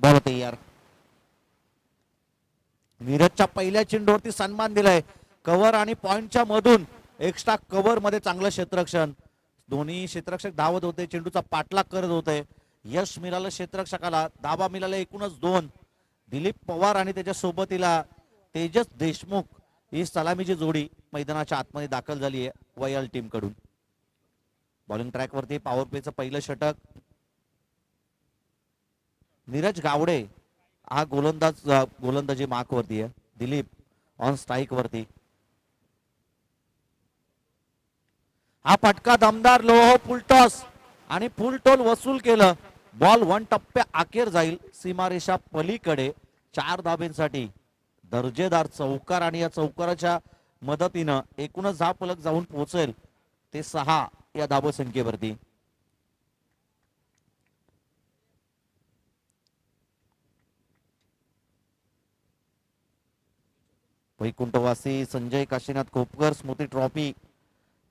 Ball तयार. नीरजच्या पहिल्या चेंडूवरती सन्मान दिलाय. कव्हर आणि पॉइंटच्या मधून एक्स्ट्रा कव्हर मध्ये चांगलं क्षेत्ररक्षण. दोन्ही क्षेत्ररक्षक धावत होते, चेंडूचा पाठलाग करत होते. यश मिळालं क्षेत्ररक्षकाला, धाबा मिळाला एकूणच 2. दिलीप पवार आणि त्याच्या सोबतीला तेजस देशमुख ही सलामीची जोडी मैदानाच्या आतमध्ये दाखल झाली आहे वयाल टीम कडून. बॉलिंग ट्रॅक वरती पॉवर प्लेचं पहिलं षटक. नीरज गावडे हा गोलंदाजी मार्क वरती आहे. दिलीप ऑन स्ट्राईक वरती. हा फटका दमदार लोह फुलटॉस आणि फुलटोल वसूल केलं. बॉल 1 टप्प्या अखेर जाईल सीमारेषा पलीकडे 4 धाब्यांसाठी. दर्जेदार चौकार आणि या चौकाराच्या मदतीनं एकूणच हा फलक जाऊन पोहोचेल ते 6 या धाबसंख्येवरती. वैकुंठवासी संजय काशीनाथ खोपकर स्मृती ट्रॉफी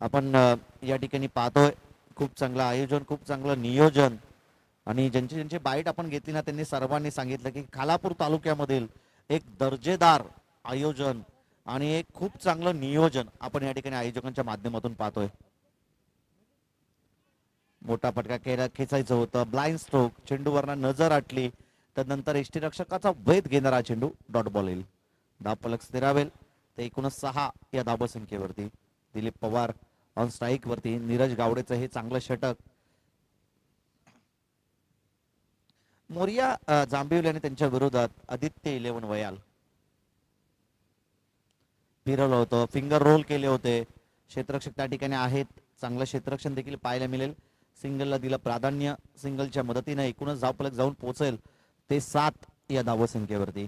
आपण या ठिकाणी पाहतोय. खूप चांगलं आयोजन, खूप चांगलं नियोजन आणि ज्यांची बाईट आपण घेतली ना त्यांनी सर्वांनी सांगितलं की खालापूर तालुक्यामधील एक दर्जेदार आयोजन आणि एक खूप चांगलं नियोजन आपण या ठिकाणी आयोजकांच्या माध्यमातून पाहतोय. मोठा फटका खेचायचं होतं, ब्लाइंड स्ट्रोक, चेंडूवरना नजर आटली तर नंतर यष्टीरक्षकाचा वेध घेणारा चेंडू डॉट बॉल येईल. धाव फलक स्थिरावेल ते एकूणच 6 या धाबसंख्येवरती. दिलीप पवार ऑन स्ट्राईक वरती. नीरज गावडेचं हे चांगलं षटक. मोरिया जांभिवली आणि त्यांच्या विरोधात आदित्य 11 वयाल फिरवलं होतं, फिंगर रोल केले होते. क्षेत्ररक्षक त्या ठिकाणी आहेत, चांगलं क्षेत्ररक्षण देखील पाहायला मिळेल. सिंगलला दिलं प्राधान्य. सिंगलच्या मदतीने एकूणच धावफलक जाऊन पोहोचेल ते 7 या धावसंख्येवरती.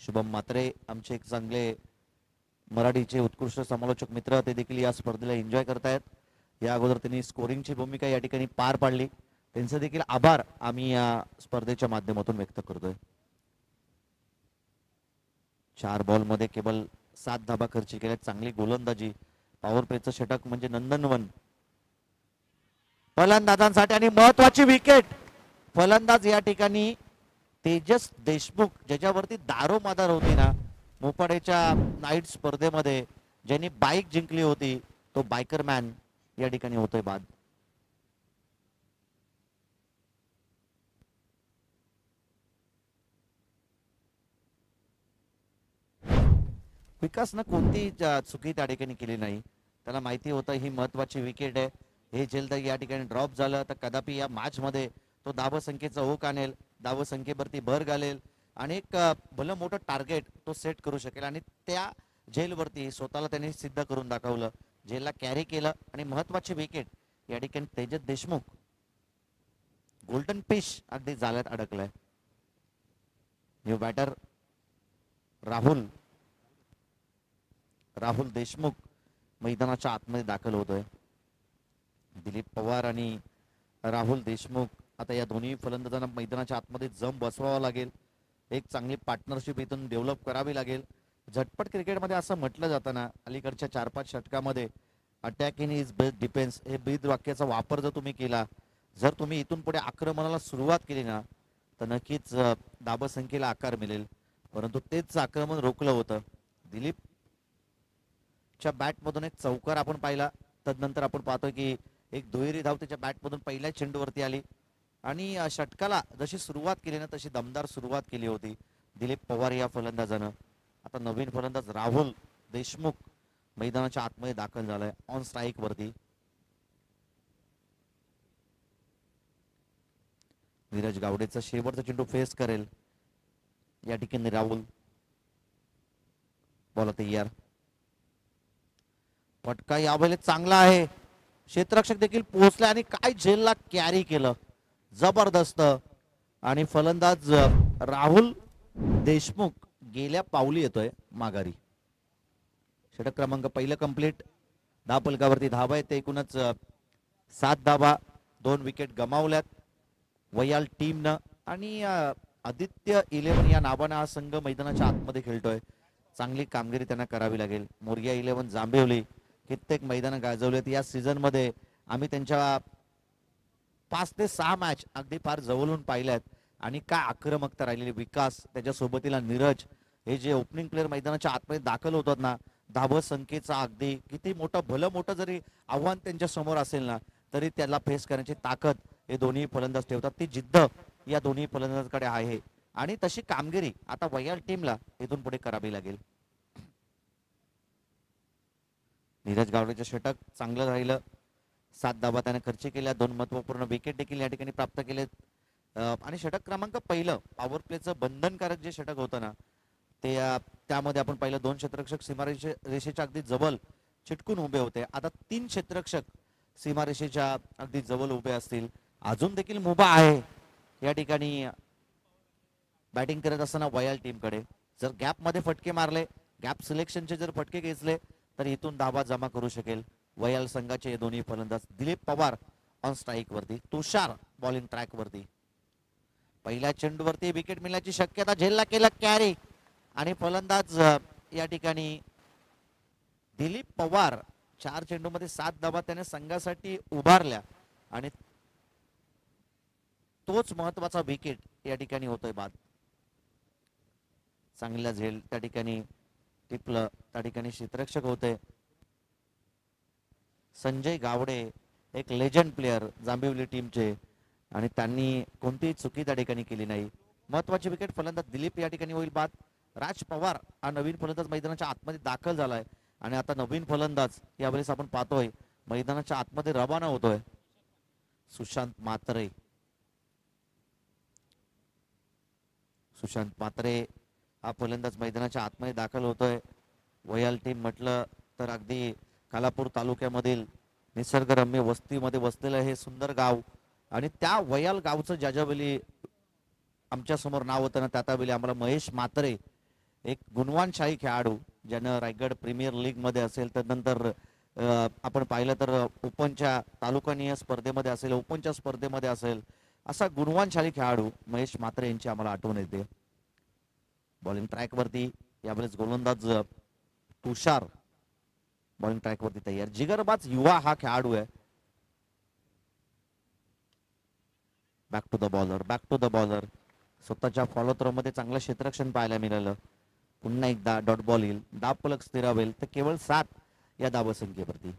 शुभम म्हात्रे आमचे एक चांगले मराठीचे उत्कृष्ट समालोचक मित्र, ते देखील या स्पर्धेला एन्जॉय करतायत. या अगोदर त्यांनी स्कोरिंगची भूमिका या ठिकाणी पार पाडली. त्यांचे देखील आभार आम्ही या स्पर्धेच्या माध्यमातून व्यक्त करतोय. 4 बॉल मध्ये केवळ 7 धाबा खर्च केल्या. चांगली गोलंदाजी. पॉवर प्लेचं षटक म्हणजे नंदनवन फलंदाजांसाठी आणि महत्वाची विकेट. फलंदाज या ठिकाणी तेजस देशमुख, ज्याच्यावरती दारोमदार होती ना मोपाड्याच्या नाईट स्पर्धेमध्ये, ज्यांनी बाईक जिंकली होती, तो बायकर मॅन या ठिकाणी होतोय बाद. विकासनं कोणती चुकी त्या ठिकाणी केली नाही. त्याला माहिती होतं ही महत्वाची विकेट आहे. हे जलद या ठिकाणी ड्रॉप झालं तर कदापि या मॅच मध्ये तो धावसंख्येचा ओघ आणेल, धावसंख्येवरती भर घालेल आणि एक भलं मोठं टार्गेट तो सेट करू शकेल. आणि त्या झेलवरती स्वतःला त्यांनी सिद्ध करून दाखवलं. झेलला कॅरी केलं आणि महत्वाची विकेट या ठिकाणी तेजस देशमुख गोल्डन फिश अगदी जाळ्यात अडकलाय. न्यू बॅटर राहुल देशमुख मैदानाच्या आतमध्ये दाखल होतोय. दिलीप पवार आणि राहुल देशमुख आता या दोन्ही फलंदाजांना मैदानाच्या आतमध्ये जम बसवावा लागेल. एक चांगली पार्टनरशिप इथून डेव्हलप करावी लागेल. झटपट क्रिकेटमध्ये असं म्हटलं जातं ना, अलीकडच्या 4-5 षटकामध्ये attacking is best defence हे ब्रीद वाक्याचा वापर जर तुम्ही केला, जर तुम्ही इथून पुढे आक्रमणाला सुरुवात केली ना तर नक्कीच धाबसंख्येला आकार मिळेल. परंतु तेच आक्रमण रोखलं होतं. दिलीपच्या बॅटमधून एक चौकार आपण पाहिला. तदनंतर आपण पाहतोय की एक दुहेरी धाव त्याच्या बॅटमधून पहिल्या चेंडूवरती आली आणि षटकाला जशी सुरुवात केली ना तशी दमदार सुरुवात केली होती दिलीप पवार या फलंदाजानं. आता नवीन फलंदाज राहुल देशमुख मैदानाच्या आतमध्ये दाखल झालाय ऑन स्ट्राईक वरती. नीरज गावडेचा शेवटचा चेंडू फेस करेल या ठिकाणी राहुल. बॉल तयार. फटका यावेळेला चांगला आहे. क्षेत्ररक्षक देखील पोहोचले आणि काय झेलला कॅरी केलं जबरदस्त. आणि फलंदाज राहुल देशमुख गेल्या पावली येतोय माघारी. षटक क्रमांक पहिलं कंप्लीट. धावफलकावरती धावा येते एकूणच 7 धावा. 2 विकेट गमावल्यात वयाल टीमनं. आणि आदित्य 11 या नावानं हा संघ मैदानाच्या आतमध्ये खेळतोय. चांगली कामगिरी त्यांना करावी लागेल. मोरिया 11 जांभिवली कित्येक मैदानं गाजवलेत या सीझन मध्ये. आम्ही त्यांच्या 5 ते 6 मॅच अगदी फार जवळून पाहिल्यात. आणि काय आक्रमकता राहिलेली, विकास त्याच्या सोबतीला नीरज, हे जे ओपनिंग प्लेअर मैदानाच्या आतमध्ये दाखल होतात ना, धावसंख्येचा अगदी किती मोठं भलं मोठं जरी आव्हान त्यांच्या समोर असेल ना, तरी त्याला फेस करण्याची ताकद हे दोन्ही फलंदाज ठेवतात. ती जिद्द या दोन्ही फलंदाजांकडे आहे आणि तशी कामगिरी आता वयाल टीमला इथून पुढे करावी लागेल. नीरज गावडेचं षटक चांगलं राहिलं. 7 धावा त्याने खर्च केल्या, 2 महत्वपूर्ण विकेट देखील या ठिकाणी प्राप्त केलेत. आणि षटक क्रमांक पहिलं पॉवर प्लेचं बंधनकारक जे षटक होतं ना, ते त्यामध्ये आपण पाहिलं 2 क्षेत्ररक्षक सीमारेषेच्या अगदी जवळ चिटकून उभे होते. आता 3 क्षेत्ररक्षक सीमारेषेच्या अगदी जवळ उभे असतील. अजून देखील मुभा आहे या ठिकाणी बॅटिंग करत असताना वयाल टीमकडे. जर गॅपमध्ये फटके मारले, गॅप सिलेक्शनचे जर फटके घेतले, तर इथून धावा जमा करू शकेल वयाल संघाचे दोन्ही फलंदाज. दिलीप पवार ऑन स्ट्राईक वरती, तुषार बॉलिंग ट्रॅक वरती. पहिल्या चेंडूवरती विकेट मिळण्याची शक्यता, झेलला केला कॅरी आणि फलंदाज या ठिकाणी दिलीप पवार 4 चेंडूमध्ये 7 धावा त्याने संघासाठी उभारल्या आणि तोच महत्वाचा विकेट या ठिकाणी होतोय बाद. चांगला झेल त्या ठिकाणी टिपलं, त्या ठिकाणी क्षेत्ररक्षक होते संजय गावडे, एक लेजंड प्लेअर जांभिवली टीमचे, आणि त्यांनी कोणतीही चुकी त्या ठिकाणी केली नाही. महत्वाची विकेट फलंदाज दिलीप या ठिकाणी होईल बाद. राज पवार हा नवीन फलंदाज मैदानाच्या आतमध्ये दाखल झालाय आणि आता नवीन फलंदाज यावेळेस आपण पाहतोय मैदानाच्या आतमध्ये रवाना होतोय. सुशांत म्हात्रे. सुशांत म्हात्रे हा फलंदाज मैदानाच्या आतमध्ये दाखल होतोय. वयाल टीम म्हटलं तर अगदी कालापूर तालुक्यामधील निसर्गरम्य वस्तीमध्ये वसलेलं हे सुंदर गाव, आणि त्या वयाल गावचं ज्यावेळी आमच्या समोर नाव होतं ना, त्यावेळी आम्हाला महेश म्हात्रे, एक गुणवानशाही खेळाडू, ज्यानं रायगड प्रीमियर लीग मध्ये असेल, त्यानंतर आपण पाहिलं तर ओपनच्या तालुकानीय स्पर्धेमध्ये असेल, ओपनच्या स्पर्धेमध्ये असेल, असा गुणवानशाही खेळाडू महेश म्हात्रे यांची आम्हाला आठवण येते. बॉलिंग ट्रॅक वरती यावेळेस गोलंदाज तुषार बॉलिंग ट्रॅक वरती तयार. जिगरबाज युवा हा खेळाडू आहे. Back to the bowler, back to the bowler. स्वतःच्या फॉलो थ्रो मध्ये चांगलं क्षेत्ररक्षण पाहायला मिळालं. पुन्हा एकदा डॉट बॉल येईल, दाब फलक स्थिरावेल तर केवळ 7 या धावसंख्येवरती.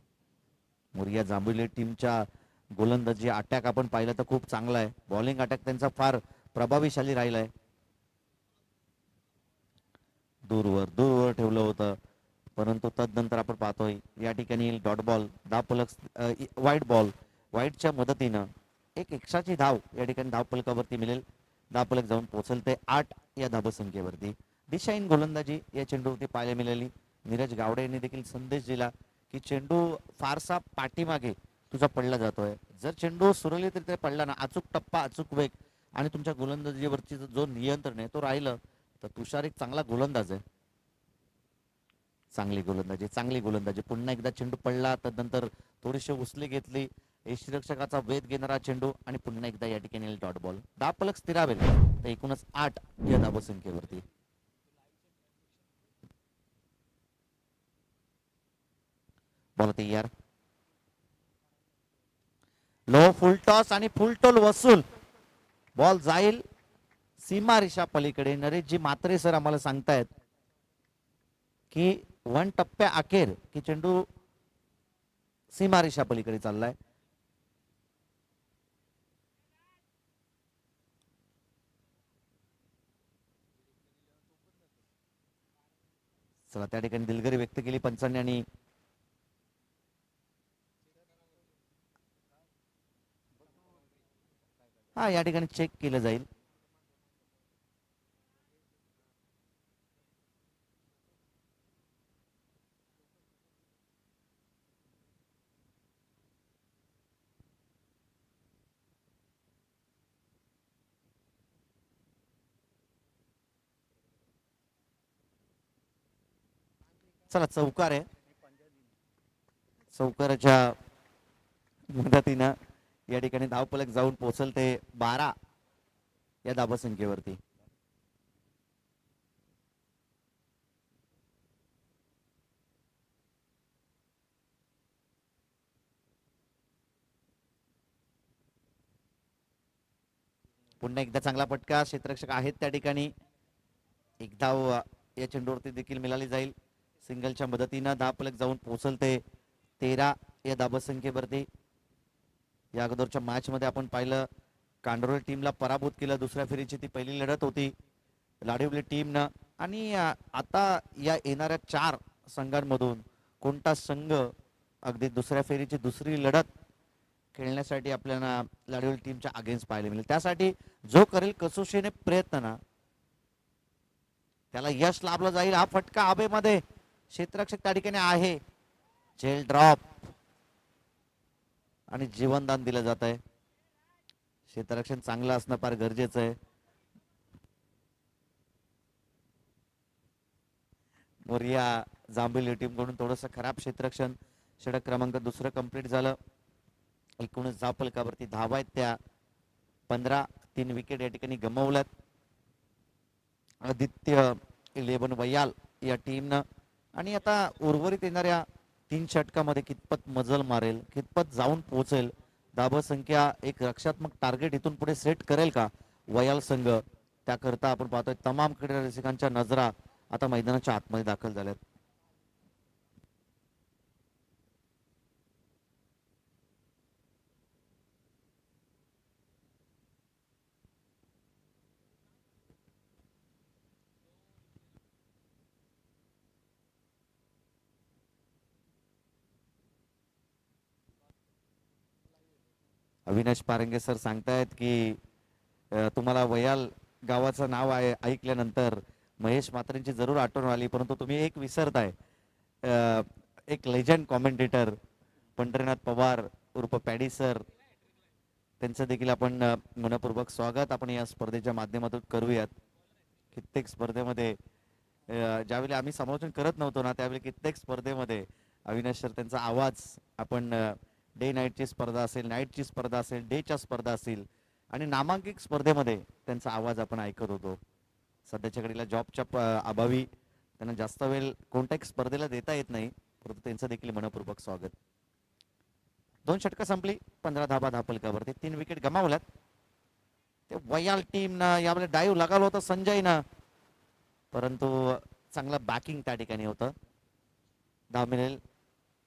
मोरिया जांभुली टीमच्या गोलंदाजी अटॅक आपण पाहिलं तर खूप चांगला आहे. बॉलिंग अटॅक त्यांचा फार प्रभावीशाली राहिलाय. दूरवर दूरवर ठेवलं होतं, परंतु तदनंतर आपण पाहतोय या ठिकाणी डॉट बॉल, धाव फलक वाईट बॉल. वाईटच्या मदतीनं एक एक्स्ट्राची धाव या ठिकाणी धाव फलकावरती मिळेल. धाव फलक जाऊन पोहोचेल ते 8 या धावसंख्येवरती. दिशाहीन गोलंदाजी या चेंडूवरती पाहायला मिळाली. नीरज गावडे यांनी देखील संदेश दिला की चेंडू फारसा पाठीमागे तुझा पडला जातोय. जर चेंडू सुरळीतरित्या पडला ना, अचूक टप्पा, अचूक वेग आणि तुमच्या गोलंदाजीवरची जो नियंत्रण आहे तो राहिलं, तर तुषार एक चांगला गोलंदाज आहे. चांगली गोलंदाजी, चांगली गोलंदाजी. पुन्हा एकदा चेंडू पडला, तदनंतर थोडीशी उसली घेतली, यष्टिरक्षकाचा वेध घेणारा चेंडू आणि पुन्हा एकदा या ठिकाणी डॉट बॉल. धाव फलक स्थिरावेल तर एकूणच 8 या धावसंख्येवरती. बॉल तयार. लो फुल टॉस आणि फुल टोल वसूल. बॉल जाईल सीमा रेषा पलीकडे. नरेशजी म्हात्रे सर आम्हाला सांगतायत की 1 टप्प्या अखेर की चेंडू सीमा रेषा पलीकडे चाललाय. चला, त्या ठिकाणी दिलगिरी व्यक्त केली पंचांनी आणि हा या ठिकाणी चेक केलं जाईल. चला, चौकार आहे. चौकाराच्या मदतीनं या ठिकाणी धावफलक जाऊन पोहोचल ते 12 या धावसंख्येवरती. पुन्हा एकदा चांगला फटका, क्षेत्ररक्षक आहेत त्या ठिकाणी. एक धाव या चेंडूवरती देखील मिळाली जाईल. सिंगलच्या मदतीनं धावफलक जाऊन पोहोचलते 13 या धावसंख्येवरती. या अगोदरच्या मॅच मध्ये आपण पाहिलं कांडोळे टीमला पराभूत केलं. दुसऱ्या फेरीची ती पहिली लढत होती लाडिवली टीमनं. आणि आता या येणाऱ्या 4 संघांमधून कोणता संघ अगदी दुसऱ्या फेरीची दुसरी लढत खेळण्यासाठी आपल्याला लाडिवली टीमच्या अगेन्स्ट पाहायला मिळेल. त्यासाठी जो करेल कसोशीने प्रयत्न ना त्याला यश लाभलं जाईल. हा फटका हवेमध्ये, क्षेत्ररक्षक त्या ठिकाणी आहे. झेल ड्रॉप आणि जीवनदान दिलं जात आहे. क्षेत्ररक्षण चांगलं असणं फार गरजेचं आहे. मोरिया जांभील टीमकडून थोडंसं खराब क्षेत्ररक्षण. षटक क्रमांक दुसरं कंप्लीट झालं. 19 धावफलकावरती धावा आहेत त्या 15. 3 विकेट या ठिकाणी गमावल्यात आदित्य 11 वयाल या टीमनं. आणि आता उर्वरित येणाऱ्या 3 षटकामध्ये कितपत मजल मारेल, कितपत जाऊन पोहोचेल, धावा संख्या एक रक्षात्मक टार्गेट इथून पुढे सेट करेल का वयाल संघ, त्याकरता आपण पाहतोय तमाम क्रीडा रसिकांच्या नजरा आता मैदानाच्या आतमध्ये दाखल झाल्यात. अविनाश पारंगे सर सांगतायत की तुम्हाला वयाल गावाचं नाव ऐकल्यानंतर महेश म्हात्रेंची जरूर आठवण आली, परंतु तुम्ही एक विसरताय. एक लेजंड कॉमेंटेटर पंढरीनाथ पवार उर्फ पॅडी सर, त्यांचं देखील आपण मनपूर्वक स्वागत आपण या स्पर्धेच्या माध्यमातून करूयात. कित्येक स्पर्धेमध्ये ज्यावेळी आम्ही समालोचन करत नव्हतो ना त्यावेळी कित्येक स्पर्धेमध्ये अविनाश सर त्यांचा आवाज आपण डे नाईटची स्पर्धा असेल, नाईटची स्पर्धा असेल, डेच्या स्पर्धा असेल आणि नामांकित स्पर्धेमध्ये त्यांचा आवाज आपण ऐकत होतो. सध्याच्या घडीला जॉबच्या अभावी त्यांना जास्त वेळ कोणत्याही स्पर्धेला देता येत नाही, परंतु त्यांचं देखील मनपूर्वक स्वागत. 2 षटकं संपली, 15 धाबा धावफलकावरती 3 विकेट गमावल्यात. ते वयाल टीमनं यावेळी डाईव्ह लगावलं होतं संजयनं, परंतु चांगलं बॅकिंग त्या ठिकाणी होतं. धाव मिळेल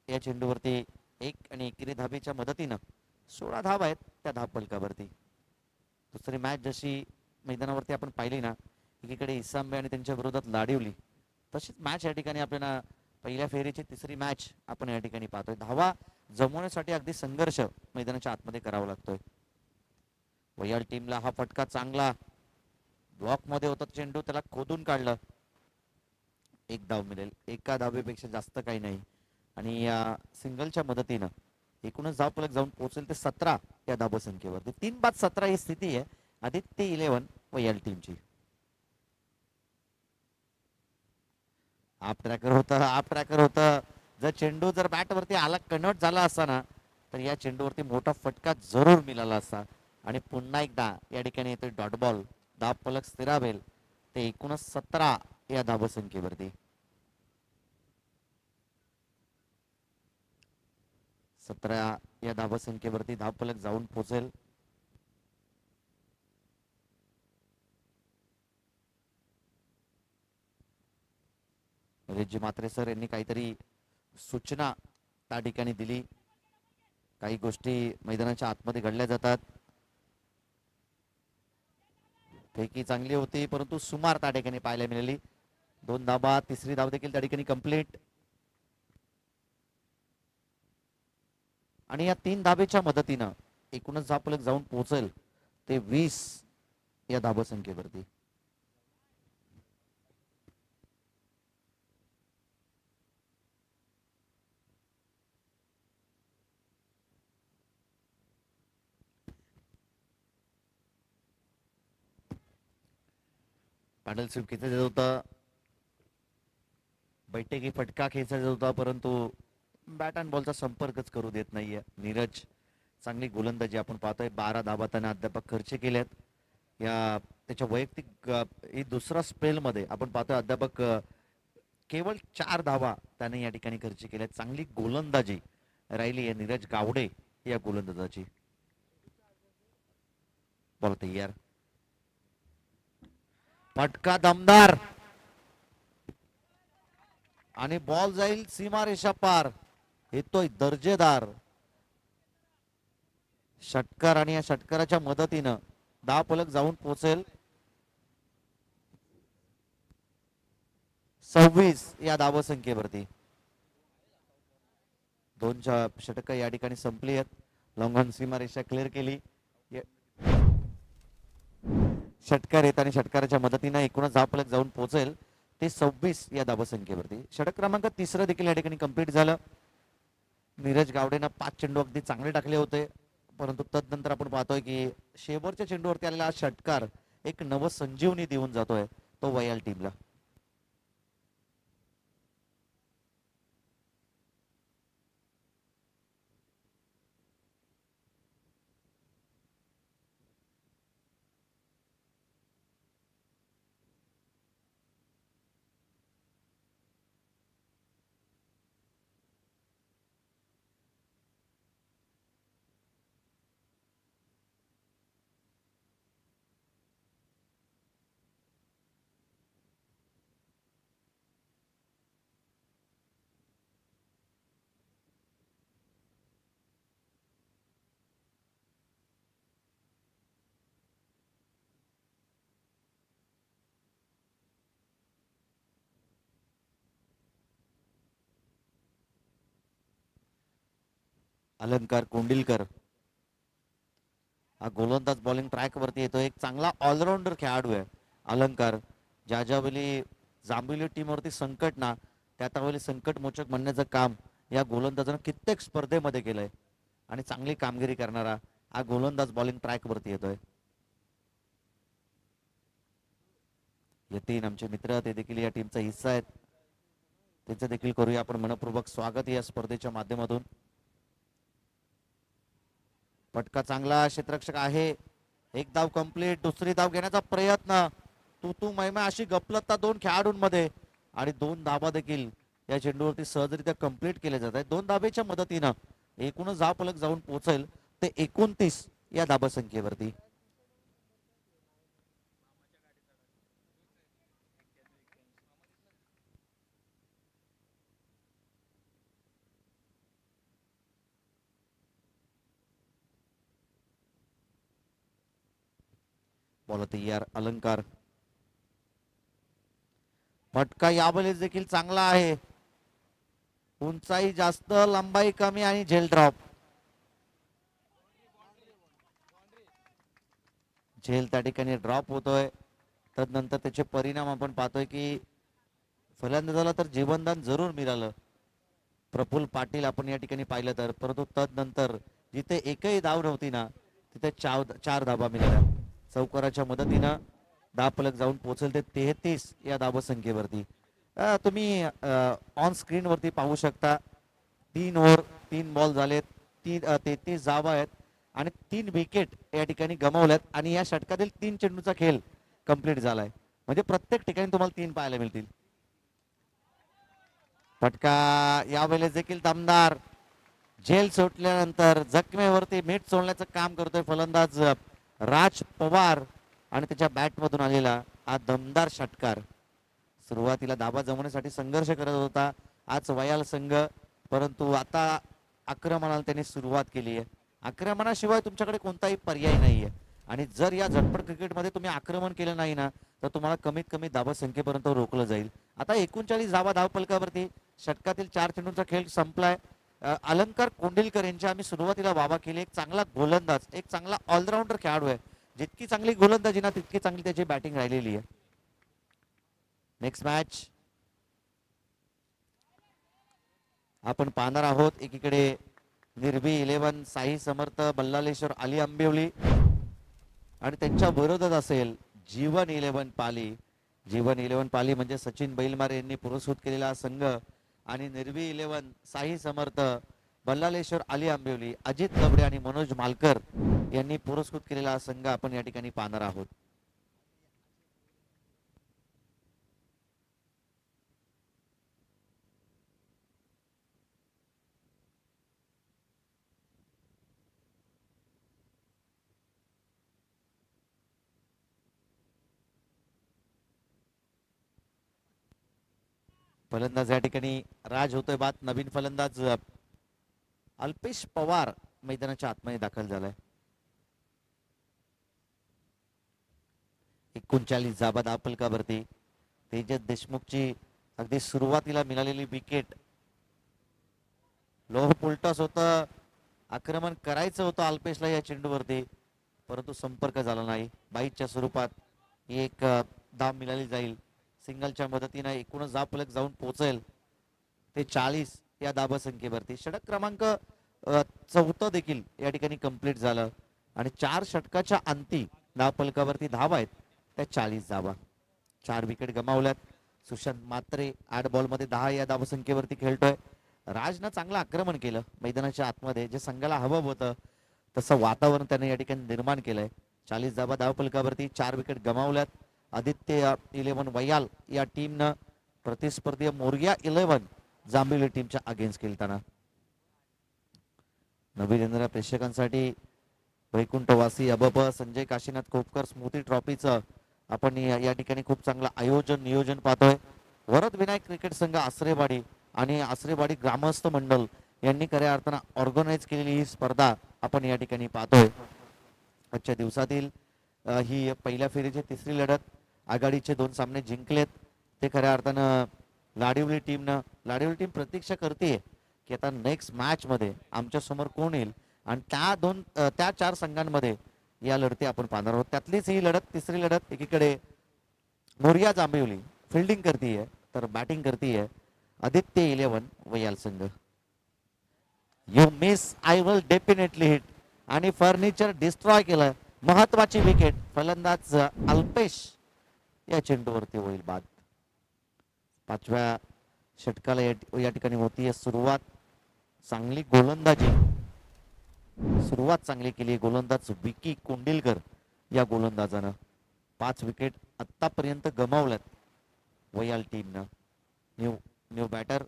या चेंडूवरती 1 आणि एकेरी धाबेच्या मदतीनं 16 धाव आहेत त्या धावफलकावरती. दुसरी मॅच जशी मैदानावरती आपण पाहिली ना, एकीकडे इसांबे आणि त्यांच्या विरोधात लाडिवली, तशीच मॅच या ठिकाणी आपल्याला पहिल्या फेरीची तिसरी मॅच आपण या ठिकाणी पाहतोय. धावा जमवण्यासाठी अगदी संघर्ष मैदानाच्या आतमध्ये करावा लागतोय. वयाल टीमला हा फटका चांगला ब्लॉक मध्ये होता चेंडू, त्याला खोदून काढलं. 1 धाव मिळेल, एका धावेपेक्षा जास्त काही नाही. आणि या सिंगलच्या मदतीनं एकूणच धावफलक जाऊन पोहोचेल ते 17 या धावसंख्येवरती. 3 बाद 17 ही स्थिती आहे आदित्य 11 वयाल टीमची. आप ट्रॅकर होतं. जर चेंडू जर बॅट वरती आला, कन्वर्ट झाला असता ना, तर या चेंडूवरती मोठा फटका जरूर मिळाला असता. आणि पुन्हा एकदा या ठिकाणी येतोय डॉट बॉल. धावफलक स्थिरावेल ते एकूणच 17 या धावसंख्येवरती. 17 या धावसंख्येवरती धावफलक जाऊन पोहोचेल. रेजी म्हात्रे सर यांनी काहीतरी सूचना त्या ठिकाणी दिली. काही गोष्टी मैदानाच्या आतमध्ये घडल्या जातात. फेकी चांगली होती, परंतु सुमार त्या ठिकाणी पाहायला मिळाली. 2 धाबा, तिसरी धाव देखील त्या ठिकाणी कंप्लीट. आणि या 3 धाबेच्या मदतीनं एकूणच धावफलक जाऊन पोहोचेल ते 20 या धावसंख्येवरती. पॅडल स्वीप खेचायचं होतं, बैठकी फटका खेचायचा होता, परंतु बॅट अँड बॉलचा संपर्कच करू देत नाहीये नीरज. चांगली गोलंदाजी आपण पाहतोय. 12 धावा त्याने अद्याप खर्च केल्यात. या त्याच्या वैयक्तिक दुसरा स्पेल मध्ये आपण पाहतोय अद्याप केवळ 4 धावा त्याने या ठिकाणी खर्च केल्यात. चांगली गोलंदाजी राहिली आहे नीरज गावडे या गोलंदाजाची. बॉल तयार. फटका दमदार आणि बॉल जाईल सीमारेषा पार. येतोय दर्जेदार षटकार आणि या षटकाराच्या मदतीनं धावफलक जाऊन पोहोचेल 26 या धावसंख्येवरती. दोन षटक या ठिकाणी संपली आहेत. लॉंगॉन सीमारेषा क्लिअर केली. षटकार येत आणि षटकाराच्या मदतीनं एकूणच धावफलक जाऊन पोहोचेल ते 26 या धावसंख्येवरती. षटक क्रमांक 3 देखील या ठिकाणी कंप्लीट झालं. नीरज गावडेनं 5 चेंडू अगदी चांगले टाकले होते, परंतु तदनंतर आपण पाहतोय की शेवटच्या चेंडूवरती आलेला षटकार एक नवसंजीवनी देऊन जातोय तो वयाल टीमला. अलंकार कोंडिलकर हा गोलंदाज बॉलिंग ट्रॅक वरती येतो. एक चांगला ऑलराऊंडर खेळाडू आहे अलंकार. ज्या ज्यावेळी जांभीली टीमवरती संकट ना त्या त्यावेळी संकट मोचक म्हणण्याचं काम या गोलंदाजानं कित्येक स्पर्धेमध्ये केलंय आणि चांगली कामगिरी करणारा हा गोलंदाज बॉलिंग ट्रॅक वरती येतोय. यतीन आमचे मित्र ते देखील या टीमचा हिस्सा आहेत. त्यांचं देखील करूया आपण मनपूर्वक स्वागत या स्पर्धेच्या माध्यमातून. फटका चांगला क्षेत्ररक्षक आहे. एक धाव कंप्लीट. दुसरी धाव घेण्याचा प्रयत्न. तू महिमा अशी गपलत्ता दोन खेळाडूंमध्ये आणि 2 धाबा देखील या चेंडूवरती सहजरित्या कंप्लीट केले जात आहेत. 2 धाबेच्या मदतीनं एकूणच धावफलक जाऊन पोहोचेल ते 29 या धाबा संख्येवरती. बॉल तयार अलंकार. फटका यावेळेस देखील चांगला आहे. उंचाई जास्त, लंबाई कमी आणि झेल ड्रॉप. झेल त्या ठिकाणी ड्रॉप होतोय. तदनंतर त्याचे परिणाम आपण पाहतोय की फलंदाजाला तर जीवनदान जरूर मिळालं. प्रफुल्ल पाटील आपण या ठिकाणी पाहिलं तर, परंतु तदनंतर जिथे एकही धाव नव्हती ना तिथे 4 धाबा मिळाल्या. चौकाराच्या मदतीनं धावफलक जाऊन पोहोचेल ते 33 या धावसंख्येवरती. तुम्ही ऑन स्क्रीन वरती पाहू शकता 3 ओव्हर 3 बॉल झालेत. 33 धावा आहेत आणि 3 विकेट या ठिकाणी गमावल्यात आणि या षटकातील 3 चेंडूचा खेळ कंप्लीट झालाय. म्हणजे प्रत्येक ठिकाणी तुम्हाला 3 पाहायला मिळतील. फटका यावेळेस देखील दमदार. झेल सुटल्यानंतर जखमेवरती मीठ सोडण्याचं काम करतोय फलंदाज राज पवार आणि त्याच्या बॅट मधून आलेला हा दमदार षटकार. सुरुवातीला धाबा जमवण्यासाठी संघर्ष करत होता आज वयाल संघ, परंतु आता आक्रमणाला त्यांनी सुरुवात केली आहे. आक्रमणाशिवाय तुमच्याकडे कोणताही पर्याय नाहीये आणि जर या झटपट क्रिकेटमध्ये तुम्ही आक्रमण केलं नाही ना तर तुम्हाला कमीत कमी धाबा संख्येपर्यंत रोखलं जाईल. आता 39 धाबा धावफलकावरती. षटकातील 4 चेंडूंचा खेळ संपलाय. अलंकार कोंडिलकर यांची आम्ही सुरुवातीला वावा केली. एक चांगला गोलंदाज, एक चांगला ऑलराऊंडर खेळाडू आहे. जितकी चांगली गोलंदाजी ना तितकी चांगली त्याची बॅटिंग राहिलेली आहे. नेक्स्ट मॅच आपण पाहणार आहोत. एकीकडे निर्भी 11 साई समर्थ, बल्लालेश्वर, अली आंबिवली आणि त्यांच्या विरोधात असेल जीवन 11 पाली. जीवन 11 पाली म्हणजे सचिन बैलमारे यांनी पुरस्कृत केलेला संघ आणि निर्भी 11 साई समर्थ, बल्लालेश्वर, अली आंबिवली, अजित लबडे आणि मनोज मालकर यांनी पुरस्कृत केलेला संघ आपण या ठिकाणी पाहणार आहोत. फलंदाज या ठिकाणी राज होतोय बाद. नवीन फलंदाज अल्पेश पवार मैदानाच्या आतमध्ये दाखल झालाय. 39 जाबाद आपलकावरती. तेजस देशमुखची अगदी सुरुवातीला मिळालेली विकेट. लोह पुलटॉस होतं, आक्रमण करायचं होतं अल्पेशला या चेंडूवरती, परंतु संपर्क झाला नाही. बाईटच्या स्वरूपात एक धाव मिळाली जाईल. सिंगलच्या मदतीने एकूणच धावफलक जाऊन पोहोचेल ते 40 या धावसंख्येवरती. षटक क्रमांक 14 देखील या ठिकाणी कंप्लीट झालं आणि 4 षटकाच्या अंती धावफलकावरती धावा आहेत त्या 40 धावा. 4 विकेट गमावल्यात. सुशांत मात्रे 8 बॉलमध्ये 10 या धावसंख्येवरती खेळतोय. राजनं चांगलं आक्रमण केलं मैदानाच्या आतमध्ये, जे संघाला हवं होतं तसं वातावरण त्याने या ठिकाणी निर्माण केलंय. 40 धावा धावफलकावरती. 4 विकेट गमावल्यात. आदित्य 11 वयाल या टीमनं प्रतिस्पर्धी मोरया 11 जांभिवली टीमच्या अगेन्स्ट खेळताना. नवीन येणाऱ्या प्रेक्षकांसाठी वैकुंठवासी अबब संजय काशीनाथ खोपकर स्मृती ट्रॉफीचं आपण या ठिकाणी खूप चांगलं आयोजन नियोजन पाहतोय. वरद विनायक क्रिकेट संघ आसरेवाडी आणि आसरेवाडी ग्रामस्थ मंडळ यांनी खऱ्या अर्थानं ऑर्गनाईज केलेली ही स्पर्धा आपण या ठिकाणी पाहतोय. आजच्या दिवसातील ही पहिल्या फेरीची 3री लढत. आघाडीचे 2 सामने जिंकलेत ते खऱ्या अर्थानं लाडिवली लाडिवली टीम प्रतीक्षा करते की आता नेक्स्ट मॅच मध्ये आमच्या समोर कोण येईल आणि त्या 4 संघांमध्ये या लढती आपण पाहणार आहोत. त्यातलीच ही लढत 3री लढत. एकीकडे मोरया जांभिवली फिल्डिंग करतीये तर बॅटिंग करतीये आदित्य 11 वयाल संघ. You miss I will definitely hit आणि फर्निचर डिस्ट्रॉय केलं. महत्वाची विकेट. फलंदाज अल्पेश या चेंडूवरती होईल बाद. 5व्या षटकाला या ठिकाणी होतीये सुरुवात. चांगली गोलंदाजी, सुरुवात चांगली केली गोलंदाज विकी कोंडिलकर या गोलंदाजानं. 5 विकेट आतापर्यंत गमावल्यात वयाल टीमनं. न्यू बॅटर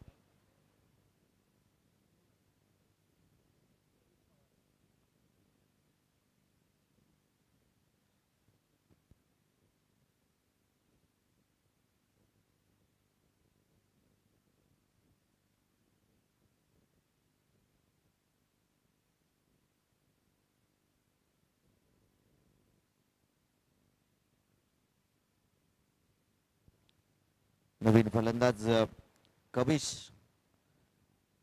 नवीन फलंदाज कविश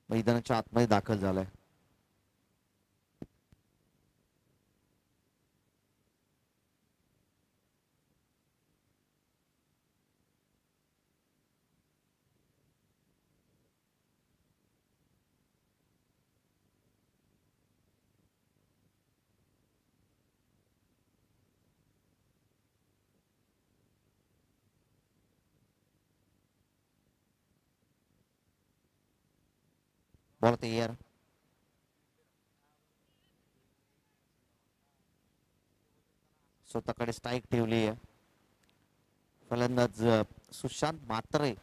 मैदानाच्या आतमध्ये दाखल झालाय. बॉल तयार. स्वतःकडे स्ट्राईक ठेवली आहे. फलंदाज सुशांत मात्रे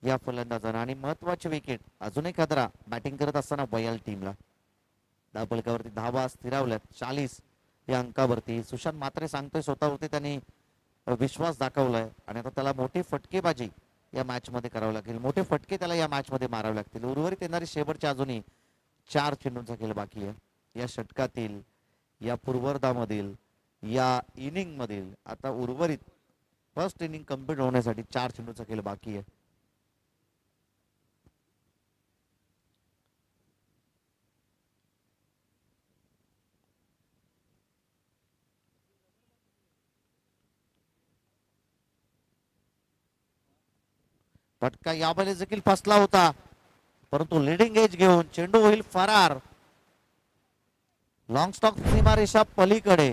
या फलंदाजानं आणि महत्वाची विकेट. अजून एक खतरा बॅटिंग करत असताना वयाल टीमला. धावफलकावरती धावा स्थिरावल्यात 40 या अंकावरती. सुशांत मात्रे सांगतोय स्वतःवरती त्यांनी विश्वास दाखवलाय आणि आता त्याला मोठी फटकेबाजी या मॅच मध्ये करावं लागेल. मोठे फटके त्याला या मॅच मध्ये मारावे लागतील. उर्वरित येणारी शेवटचे अजूनही 4 चेंडूंचा खेळ बाकी आहे या षटकातील, या पूर्वार्धामधील, या इनिंग मधील. आता उर्वरित फर्स्ट इनिंग कंप्लीट होण्यासाठी 4 चेंडूंचा खेळ बाकी आहे. फटका यावेळेस देखील फसला होता, परंतु लिडिंग एज घेऊन चेंडू होईल फरार. लॉंग स्टॉक सीमारेषा पलीकडे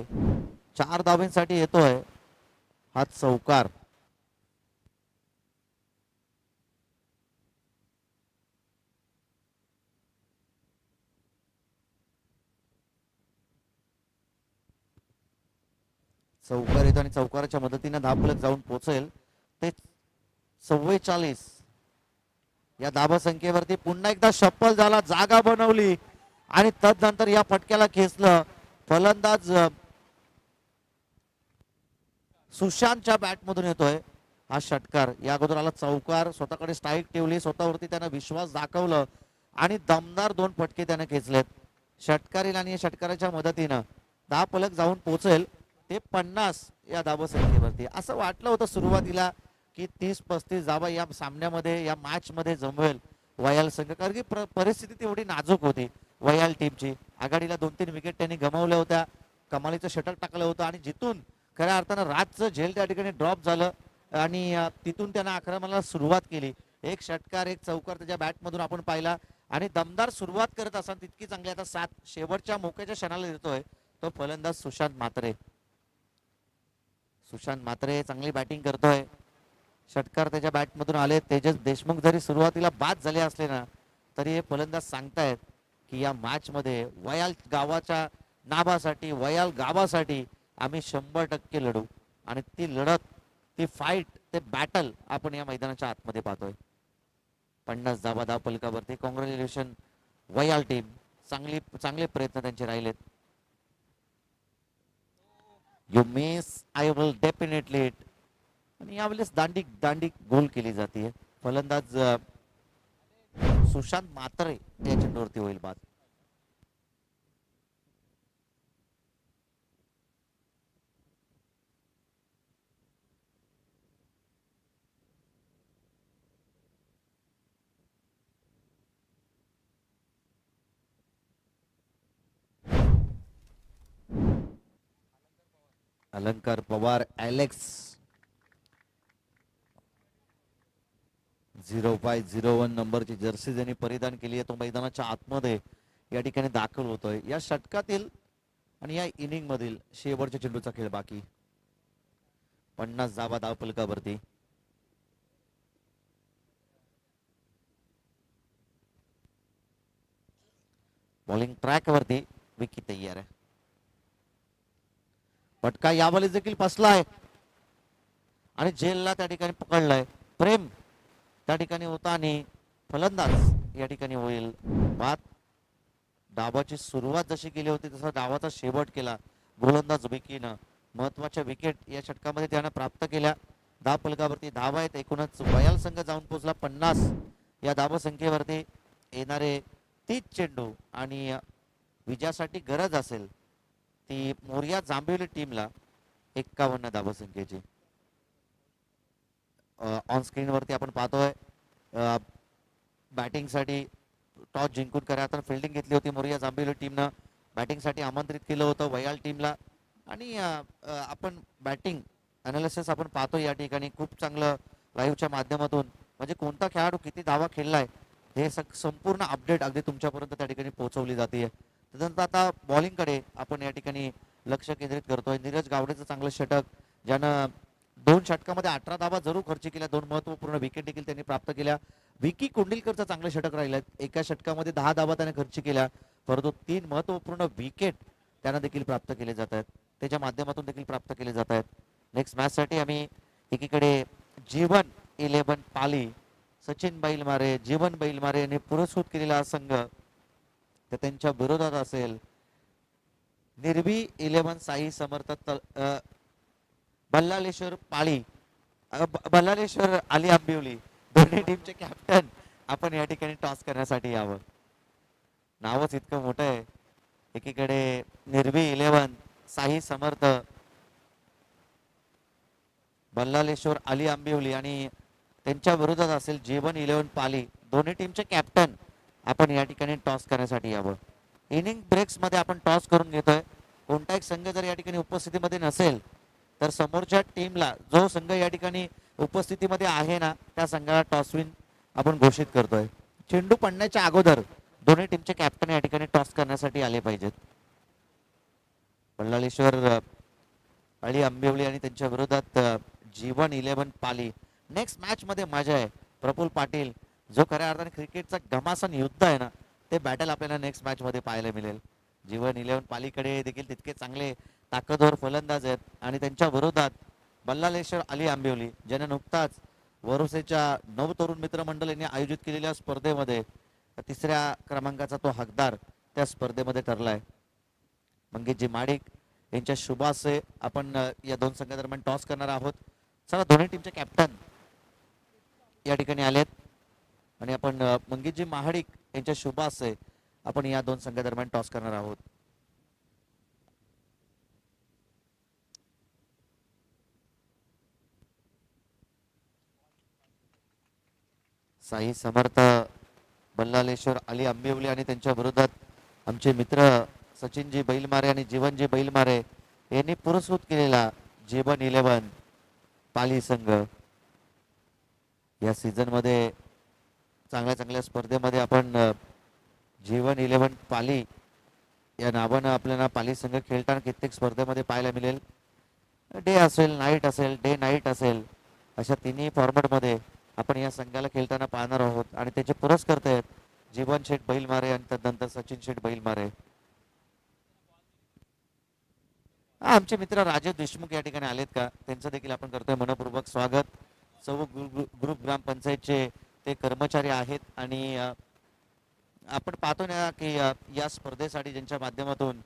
4 धावांसाठी येतोय हा चौकार. चौकार येतो आणि चौकाराच्या मदतीने धावफलक जाऊन पोहोचेल ते 44 या धावा संख्येवरती. पुन्हा एकदा शप्पल झाला, जागा बनवली आणि तदनंतर या फटक्याला खेचलं. फलंदाज सुशांतच्या बॅट मधून येतोय हा षटकार. या अगोदर आला चौकार, स्वतःकडे स्ट्राईक ठेवली, स्वतःवरती त्यानं विश्वास दाखवलं आणि दमदार 2 फटके त्यानं खेचलेत. षटकार येईल आणि या षटकाराच्या मदतीनं 10 फलक जाऊन पोहोचेल ते 50 या धावसंख्येवरती. असं वाटलं होतं सुरुवातीला की 30-35 धावा या सामन्यामध्ये या मॅच मध्ये जमवेल वयाल संघ, कारण की परिस्थिती तेवढी नाजूक होती वयाल टीमची. आघाडीला 2-3 विकेट त्यांनी गमावल्या होत्या, कमालीचं षटक टाकलं होतं आणि जिथून खऱ्या अर्थानं राजचं झेल त्या ठिकाणी ड्रॉप झालं आणि तिथून त्यांना आक्रमणाला सुरुवात केली. एक षटकार एक चौकार त्याच्या बॅटमधून आपण पाहिला आणि दमदार सुरुवात करत असताना तितकी चांगली आता सात शेवटच्या मोक्याच्या क्षणाला देतोय तो फलंदाज सुशांत म्हात्रे. सुशांत म्हात्रे चांगली बॅटिंग करतोय. षटकार त्याच्या बॅटमधून आले. तेजस देशमुख जरी सुरुवातीला बाद झाले असले ना तरी हे फलंदाज सांगतायत की या मॅच मध्ये वयाल गावाच्या नाभासाठी वयाल गावासाठी आम्ही 100% लढू आणि ती लढत ती फाईट ते बॅटल आपण या मैदानाच्या आतमध्ये पाहतोय. 50 धावा धाव फलकावरती. Congratulation वयाल team. चांगले प्रयत्न त्यांचे राहिलेत. You miss I will definitely it. आणि यावेळेस दांडी गोल केली जाते. फलंदाज सुशांत म्हात्रे या चेंडूवरती होईल बाद. अलंकार पवार ॲलेक्स 0/01 नंबरची जर्सी ज्यांनी परिधान केली आहे तो मैदानाच्या आतमध्ये या ठिकाणी दाखल होतोय. या षटकातील आणि या इनिंग मधील शेवटच्या चेंडूचा खेळ बाकी. 50 धावा धाव फलकावरती. बॉलिंग ट्रॅक वरती विकी तयार आहे. फटका यावेळेस देखील फसलाय आणि झेलला त्या ठिकाणी पकडलाय. प्रेम त्या ठिकाणी होता आणि फलंदाज या ठिकाणी होईल बाद. डावाची सुरुवात जशी केली होती तसा डावाचा शेवट केला गोलंदाज विकीनं. महत्वाच्या विकेट या षटकामध्ये त्यानं प्राप्त केल्या. धाव फलकावरती धावा आहेत. एकूणच वयाल संघ जाऊन पोहोचला 50 या धाव संख्येवरती. येणारे 30 चेंडू आणि विजयासाठी गरज असेल ती मोरिया जांभिवली टीमला 51 धाव संख्येची. ऑन स्क्रीन वरती आपण पाहतोय बॅटिंग साठी टॉस जिंकून खऱ्या अर्थानं फिल्डिंग घेतली होती मोरिया जांभिवली टीमनं. बॅटिंग साठी आमंत्रित केलं होतं वयाल टीमला आणि आपण बॅटिंग अनालिसिस आपण पाहतो या ठिकाणी खूप चांगलं लाईव्हच्या माध्यमातून. म्हणजे कोणता खेळाडू किती धावा खेळलाय हे संपूर्ण अपडेट अगदी तुमच्यापर्यंत त्या ठिकाणी पोहोचवली जाते. त्यानंतर आता बॉलिंगकडे आपण या ठिकाणी लक्ष केंद्रित करतोय. नीरज गावडेचं चांगलं षटक ज्यानं 2 षटकामध्ये 18 धावा जरूर खर्च केल्या. 2 महत्वपूर्ण विकेट देखील त्यांनी प्राप्त केल्या. विकी कुंडिलकरचं चांगलं षटक राहिलं. एका षटकामध्ये 10 धावा त्याने खर्च केल्या परंतु 3 महत्वपूर्ण विकेट त्यांना देखील प्राप्त केले जात आहेत. त्याच्या माध्यमातून देखील प्राप्त केले जात आहेत. नेक्स्ट मॅच साठी आम्ही एकीकडे जीवन 11 पाली सचिन बैलमारे जीवन बैलमारे यांनी पुरस्कृत केलेला संघ तर त्यांच्या विरोधात असेल निर्भी 11 साई समर्थ बल्लालेश्वर पाळी बल्लालेश्वर आली आंबिवली. दोन्ही टीमचे कॅप्टन आपण या ठिकाणी टॉस करण्यासाठी यावं. नावच इतकं मोठं आहे. एकीकडे निर्भी 11 साई समर्थ बल्लालेश्वर आली आंबिवली आणि त्यांच्या विरोधात असेल जीवन 11 पाली. दोन्ही टीमचे कॅप्टन आपण या ठिकाणी टॉस करण्यासाठी यावं. इनिंग ब्रेक्स मध्ये आपण टॉस करून घेतोय. कोणता एक संघ जर या ठिकाणी उपस्थितीमध्ये नसेल तर समोरच्या टीमला जो संघ या ठिकाणी उपस्थितीमध्ये आहे ना त्या संघाला टॉस विन आपण घोषित करतोय. चेंडू पडण्याच्या अगोदर दोन्ही टीमचे कॅप्टन या ठिकाणी टॉस करण्यासाठी आले पाहिजेत. बल्लाळेश्वर अळी आंबिवली आणि त्यांच्या विरोधात जीवन 11 पाली. नेक्स्ट मॅच मध्ये मजा आहे. प्रफुल्ल पाटील जो खऱ्या अर्थाने क्रिकेटचा घमासान युद्ध आहे ना ते बॅटल आपल्याला नेक्स्ट मॅच मध्ये पाहायला मिळेल. जीवन 11 पालीकडे देखील तितके चांगले ताकदवर फलंदाज आहेत आणि त्यांच्या विरोधात बल्लाळेश्वर अली आंबिवली ज्याने नुकताच वरोसेच्या नवतरुण मित्र मंडळ यांनी आयोजित केलेल्या स्पर्धेमध्ये 3ऱ्या क्रमांकाचा तो हकदार त्या स्पर्धेमध्ये ठरलाय. मंगेशजी माडिक यांच्या शुभाशय आपण या दोन संघादरम्यान टॉस करणार आहोत. चला दोन्ही टीमचे कॅप्टन या ठिकाणी आलेत आणि आपण मंगेशजी महाडिक यांच्या शुभ हस्ते आपण या दोन संघादरम्यान टॉस करणार आहोत. साई समर्थ, बल्लालेश्वर, अली आंबिवली आणि त्यांच्या विरोधात आमचे मित्र सचिनजी बैलमारे आणि जीवनजी बैलमारे यांनी पुरस्कृत केलेला जीवन 11 पाली संघ. या सीझन मध्ये चांगल्या स्पर्धेमध्ये आपण जीवन 11 पाली या नावानं आपल्याला पाली संघ खेळताना कित्येक स्पर्धेमध्ये पाहायला मिळेल. डे असेल, नाईट असेल, डे नाईट असेल, अशा तिन्ही फॉर्मॅटमध्ये आपण या संघाला खेळताना पाहणार आहोत आणि त्याचे पुरस्कर्ते आहेत जीवन शेठ बैलमारे आणि त्यानंतर सचिन शेठ बैलमारे. आमचे मित्र राजेश देशमुख या ठिकाणी आलेत का, त्यांचं देखील आपण करतोय मनपूर्वक स्वागत. चौक ग्रुप ग्रामपंचायतचे ते कर्मचारी आहेत आणि आपण पाहतो ना की या स्पर्धेसाठी ज्यांच्या माध्यमातून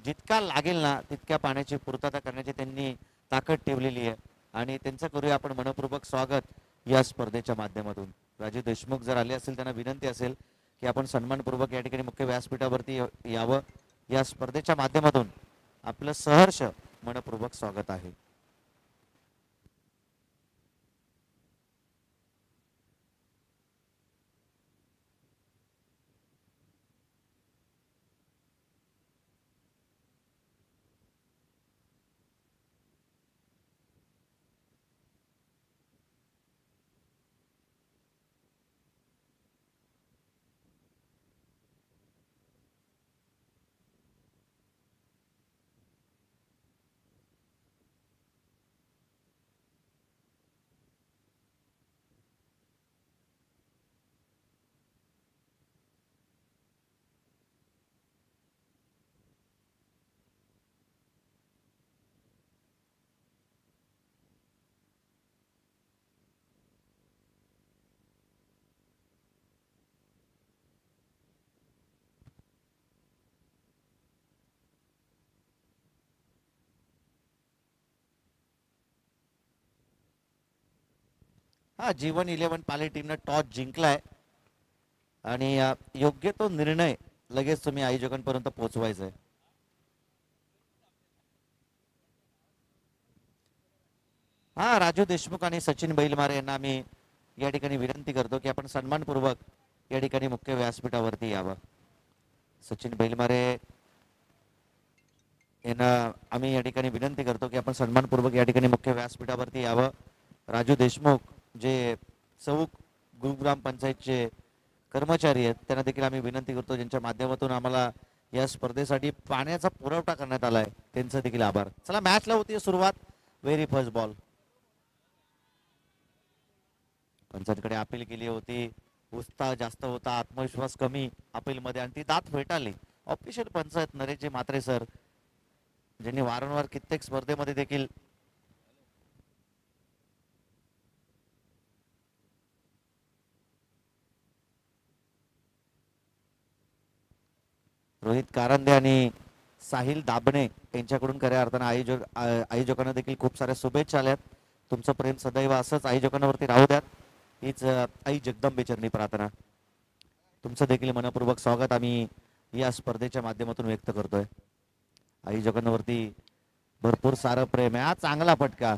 जितका लागेल ना तितक्या पाण्याची पूर्तता करण्याची त्यांनी ताकद ठेवलेली आहे आणि त्यांचं करूया आपण मनपूर्वक स्वागत या स्पर्धेच्या माध्यमातून. राजू देशमुख जर आले असतील त्यांना विनंती असेल की आपण सन्मानपूर्वक या ठिकाणी मुख्य व्यासपीठावरती यावं. या स्पर्धेच्या माध्यमातून आपलं सहर्ष मनपूर्वक स्वागत आहे. हा जीवन 11 पाली टीमने टॉस जिंकलाय आणि योग्य तो निर्णय लगेच तुम्ही आयोजकांपर्यंत पोहोचवायचा आहे. हा राजू देशमुख आणि सचिन बैलमारे यांना आम्ही या ठिकाणी विनंती करतो की आपण सन्मानपूर्वक या ठिकाणी मुख्य व्यासपीठावरती यावं. सचिन बैलमारे यांना आम्ही या ठिकाणी विनंती करतो की आपण सन्मानपूर्वक या ठिकाणी मुख्य व्यासपीठावरती यावं. राजू देशमुख जे चौक ग्रुप ग्रामपंचायतचे कर्मचारी आहेत त्यांना देखील आम्ही विनंती करतो ज्यांच्या माध्यमातून आम्हाला या स्पर्धेसाठी पाण्याचा पुरवठा करण्यात आलाय त्यांचं देखील आभार. चला मॅचला होती सुरुवात. व्हेरी फर्स्ट बॉल पंचांकडे अपील केली होती. उत्साह जास्त होता, आत्मविश्वास कमी अपील मध्ये आणि ती दात फेटाळली. ऑफिशियल पंच आहेत नरेशजी म्हात्रे सर, ज्यांनी वारंवार कित्येक स्पर्धेमध्ये देखील रोहित कारंदे आणि साहिल दाबणे यांच्याकडून खऱ्या अर्थानं आयोजकांना देखील खूप साऱ्या शुभेच्छा आल्यात. तुमचं प्रेम सदैव असंच आयोजकांवरती राहू द्यात हीच आई जगदंबेचरणी प्रार्थना. तुमचं देखील मनपूर्वक स्वागत आम्ही या स्पर्धेच्या माध्यमातून व्यक्त करतोय. आयोजकांवरती भरपूर सारं प्रेम आहे. हा चांगला फटका,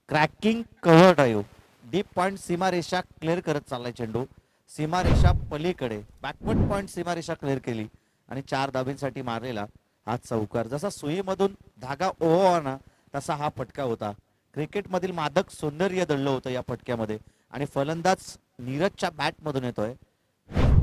cracking cover drive, deep point सीमारेषा क्लिअर करत चाललाय चेंडू. सीमारेषा पलीकडे बॅकवर्ड पॉइंट सीमारेषा क्लिअर केली आणि 4 धाबींसाठी मारलेला हा चौकार. जसा सुईमधून धागा ओवा ना तसा हा फटका होता. क्रिकेटमधील मादक सौंदर्य दडलं होतं या फटक्यामध्ये आणि फलंदाज नीरजच्या बॅटमधून येतोय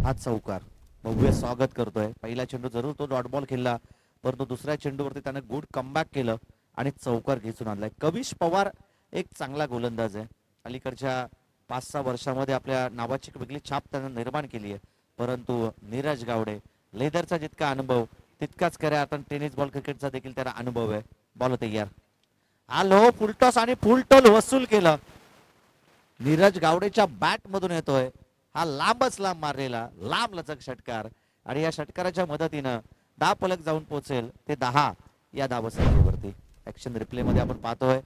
हा चौकार. भव्य स्वागत करतोय. पहिला चेंडू जरूर तो डॉट बॉल खेळला, परंतु दुसऱ्या चेंडूवरती त्याने गुड कमबॅक केलं आणि चौकार घेऊन आणलाय. कविश पवार एक चांगला गोलंदाज आहे. अलीकडच्या 5-6 वर्षामध्ये आपल्या नावाची एक वेगळी छाप त्यानं निर्माण केली आहे. परंतु नीरज गावडे लेदरचा जितका अनुभव तितकाच खऱ्या आता टेनिस बॉल क्रिकेटचा देखील त्याला अनुभव आहे. बॉल तयार आलो, फुलटॉस आणि फुलटॉल वसूल केलं. नीरज गावडेच्या बॅट मधून येतोय हा लांबच लांब मारलेला लांब लचक षटकार आणि या षटकाराच्या मदतीनं 10 फलक जाऊन पोहोचेल ते 10 या धावसंख्येवरती. ऍक्शन रिप्ले मध्ये आपण पाहतोय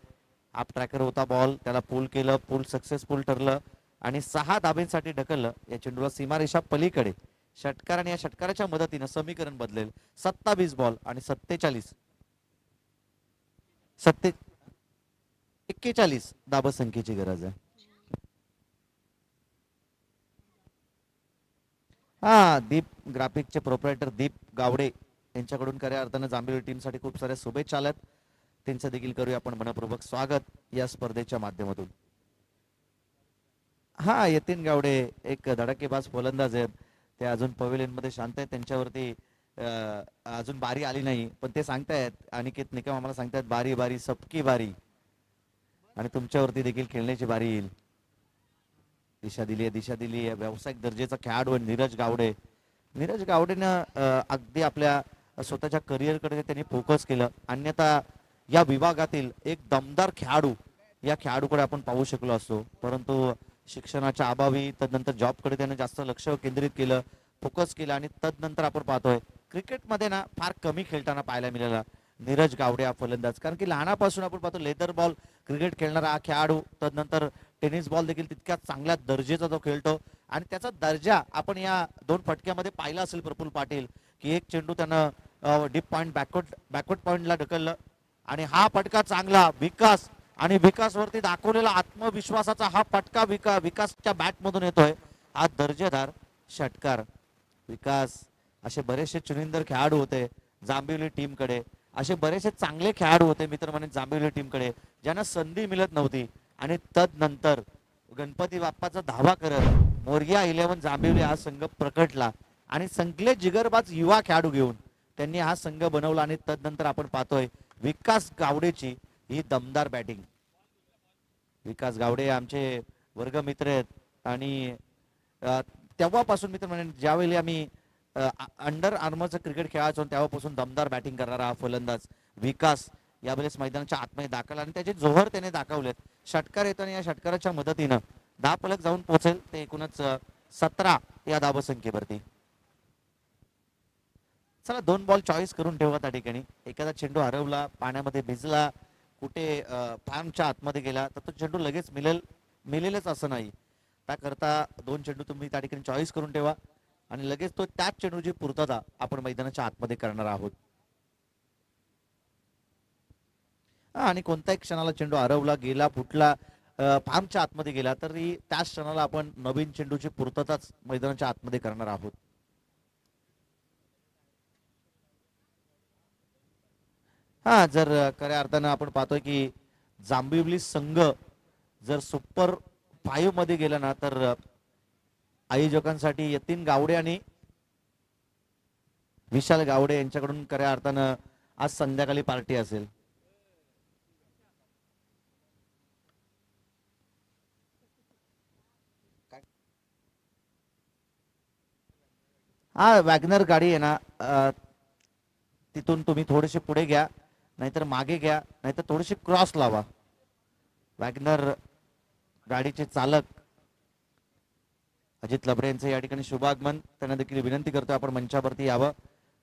आप ट्रॅकर होता बॉल, त्याला पुल केलं, पुल सक्सेसफुल ठरलं आणि 6 धाब्यांसाठी ढकललं. या चेंडूला सीमारेषा पलीकडे षटकार आणि या षटकाराच्या मदतीनं समीकरण बदलेल. 27 बॉल आणि 41 धाबसंख्येची गरज आहे. हा, दीप ग्राफिकचे प्रोप्रायटर दीप गावडे यांच्याकडून खऱ्या अर्थानं जांभेली टीमसाठी खूप साऱ्या शुभेच्छा आल्यात. त्यांचं देखील करूया आपण मनपूर्वक स्वागत या स्पर्धेच्या माध्यमातून. हा, यतीन गावडे एक धडाकेबाज फलंदाज आहेत. ते अजून पवेलियन मध्ये शांत आहेत. त्यांच्यावरती अजून बारी आली नाही, पण ते सांगतायत अनिकेत निकम आम्हाला सांगतायत बारी बारी सबकी बारी आणि तुमच्यावरती देखील खेळण्याची बारी येईल. दिशा दिली आहे व्यावसायिक दर्जाचा खेळाडू नीरज गावडे. नीरज गावडेनं अगदी आपल्या स्वतःच्या करिअरकडे त्यांनी फोकस केलं. अन्यथा या विभागातील एक दमदार खेळाडू या खेळाडूकडे आपण पाहू शकलो असतो, परंतु शिक्षणाच्या अभावी तदनंतर जॉबकडे त्याने जास्त लक्ष केंद्रित केलं, फोकस केला आणि तदनंतर आपण पाहतोय क्रिकेटमध्ये ना फार कमी खेळताना पाहायला मिळाला नीरज गावडे हा फलंदाज. कारण की लहानापासून आपण पाहतो लेदर बॉल क्रिकेट खेळणारा हा खेळाडू, तदनंतर टेनिस बॉल देखील तितक्याच चांगल्या दर्जाचा तो खेळतो आणि त्याचा दर्जा आपण या 2 फटक्यामध्ये पाहिला असेल प्रफुल पाटील, की एक चेंडू त्यानं डीप पॉइंट बॅकवर्ड पॉइंटला ढकललं आणि हा फटका चांगला विकास आणि विकासवरती दाखवलेला आत्मविश्वासाचा हा फटका विकासच्या बॅटमधून येतोय. हा दर्जेदार षटकार. विकास असे बरेचसे चुनिंदर खेळाडू होते जांभिवली टीमकडे, असे बरेचसे चांगले खेळाडू होते मित्र म्हणून जांभिवली टीमकडे, ज्यांना संधी मिळत नव्हती आणि तदनंतर गणपती बाप्पाचा धावा करत मोरया 11 जांभिवली हा संघ प्रकटला आणि संकले जिगरबाज युवा खेळाडू घेऊन त्यांनी हा संघ बनवला आणि तदनंतर आपण पाहतोय विकास गावडेची ही दमदार बॅटिंग. विकास गावडे आमचे वर्गमित्र आहेत आणि तेव्हापासून मित्र म्हणून ज्यावेळी आम्ही अंडर आर्मरचं क्रिकेट खेळायचो तेव्हापासून दमदार बॅटिंग करणारा हा फलंदाज विकास यावेळेस मैदानाच्या आतमध्ये दाखल आणि त्याचे जोहर त्याने दाखवलेत. षटकार येताना या षटकाराच्या मदतीनं 10 फलक जाऊन पोहोचेल ते एकूणच 17 या धाबसंख्येवरती. चला 2 बॉल चॉईस करून ठेवा त्या ठिकाणी. एखादा चेंडू हरवला, पाण्यामध्ये भिजला, कुठे फार्मच्या आतमध्ये गेला तर तो चेंडू लगेच मिळेलच असं नाही. त्याकरता 2 चेंडू तुम्ही त्या ठिकाणी चॉईस करून ठेवा आणि लगेच तो त्याच चेंडूची पूर्तता आपण मैदानाच्या आतमध्ये करणार आहोत. आणि कोणत्याही क्षणाला चेंडू हरवला गेला फुटला फार्मच्या आतमध्ये गेला तरी त्याच क्षणाला आपण नवीन चेंडूची पूर्तताच मैदानाच्या आतमध्ये करणार आहोत. हा, जर खऱ्या अर्थानं आपण पाहतोय की जांभिवली संघ जर सुपर 5 मध्ये गेला ना तर आयोजकांसाठी यतीन गावडे आणि विशाल गावडे यांच्याकडून खऱ्या अर्थानं आज संध्याकाळी पार्टी असेल. हा, वॅगनर गाडी आहे ना, तिथून तुम्ही थोडेसे पुढे घ्या, नाहीतर मागे घ्या, नाहीतर थोडेसे क्रॉस लावा. वॅगनर गाडीचे चालक अजित लबरे यांचं या ठिकाणी शुभागमन. त्यांना देखील विनंती करतोय आपण मंचावरती यावं.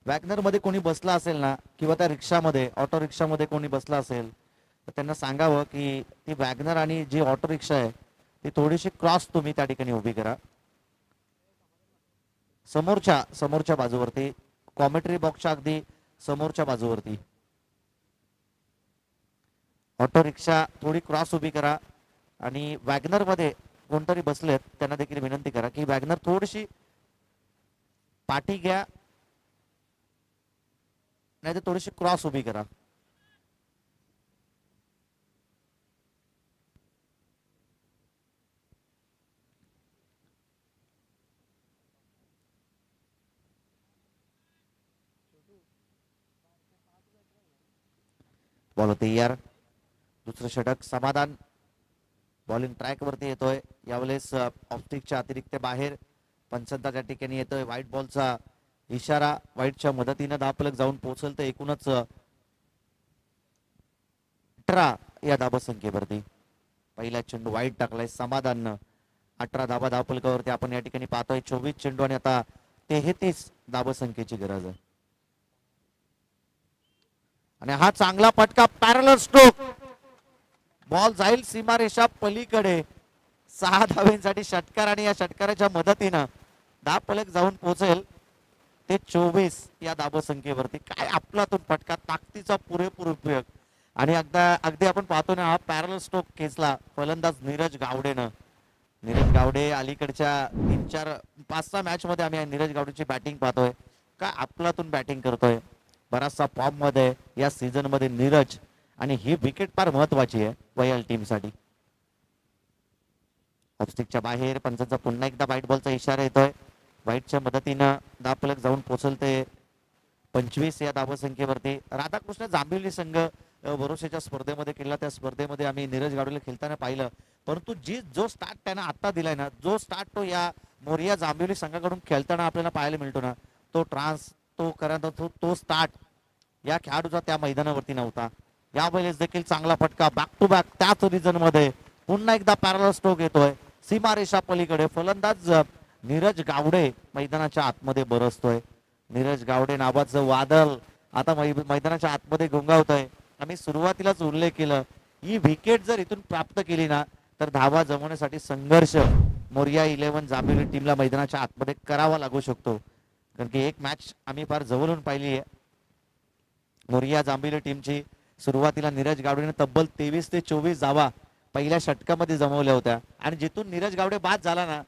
वॅगनर मध्ये कोणी बसला असेल ना किंवा त्या रिक्षामध्ये ऑटो रिक्षामध्ये कोणी बसला असेल तर त्यांना सांगावं की ती वॅगनर आणि जी ऑटो रिक्षा आहे ती थोडीशी क्रॉस तुम्ही त्या ठिकाणी उभी करा. समोरच्या बाजूवरती कॉमेंट्री बॉक्सच्या अगदी समोरच्या बाजूवरती ऑटो रिक्षा थोडी क्रॉस उभी करा आणि वॅगनर मध्ये कोणतरी बसलेत त्यांना देखील विनंती करा की वॅगनर थोडीशी पाठी घ्या, नाही तर थोडीशी क्रॉस उभी करा. बॉल तयार. दुसरं षटक समाधान बॉलिंग ट्रॅक वरती येतोय. यावेळेस ऑप्टिकच्या अतिरिक्त बाहेर पंचांच्या ठिकाणी येतोय. व्हाईट बॉलचा इशारा. व्हाईटच्या मदतीनं 10 फलक जाऊन पोहोचल तर एकूणच 18 या धाबसंख्येवरती. पहिला चेंडू वाईट टाकलाय समाधाननं. 18 धाबा 10 फलकावरती आपण या ठिकाणी पाहतोय. 24 चेंडू आणि आता 33 धाबसंख्येची गरज आहे. आणि हा चांगला फटका पॅरलर स्ट्रोक बॉल जाईल सीमारेषा पलीकडे. 6 धावेंसाठी षटकार आणि या षटकाराच्या मदतीनं धावफलक जाऊन पोहोचेल ते 24 या धावसंख्येवरती. काय आपलातून फटका, ताकदीचा पुरेपूर उपयोग. आणि अगदी आपण पाहतो ना, हा पॅरल स्ट्रोक खेचला फलंदाज नीरज गावडेनं. नीरज गावडे अलीकडच्या 3-4-5-6 मॅच मध्ये आम्ही नीरज गावडेची बॅटिंग पाहतोय. काय आपलातून बॅटिंग करतोय, बराचसा फॉर्म मध्ये या सीझन मध्ये नीरज. आणि ही विकेट फार महत्वाची आहे वयाल टीम साठी. ऑफस्टिकच्या बाहेर पंचांचा पुन्हा एकदा व्हाईट बॉलचा इशारा येतोय. व्हाईटच्या मदतीनं धावफलक जाऊन पोहोचल ते 25 या धावसंख्येवरती. राधाकृष्ण जांभिवली संघ भरोसेच्या स्पर्धेमध्ये केला, त्या स्पर्धेमध्ये आम्ही नीरज गावडेला खेळताना पाहिलं. परंतु जो स्टार्ट त्यानं आता दिलाय ना, जो स्टार्ट तो या मोरिया जांभिवली संघाकडून खेळताना आपल्याला पाहायला मिळतो ना, तो स्टार्ट या खेळाडूचा त्या मैदानावरती नव्हता. यावेळेस देखील चांगला फटका, बॅक टू बॅक त्याच रिजन मध्ये पुन्हा एकदा पॅरल स्ट्रोक येतोय सीमारेषा पलीकडे. फलंदाज नीरज गावडे मैदानाच्या आतमध्ये बरसतोय. नीरज गावडे नावाचं वादळ आता मैदानाच्या आतमध्ये घोंगावतोय. आम्ही सुरुवातीलाच उल्लेख केलं, ही विकेट जर इथून प्राप्त केली ना, तर धावा जमवण्यासाठी संघर्ष मोरिया 11 जांभिवली टीमला मैदानाच्या आतमध्ये करावा लागू शकतो. कारण की एक मॅच आम्ही फार जवळून पाहिली आहे मोरिया जांभिवली टीमची. सुरुवातीला नीरज गावडेने तब्बल 23 ते 24 धावा पहिल्या षटकामध्ये जमवल्या होत्या. आणि जिथून नीरज गावडे बाद झाला ना,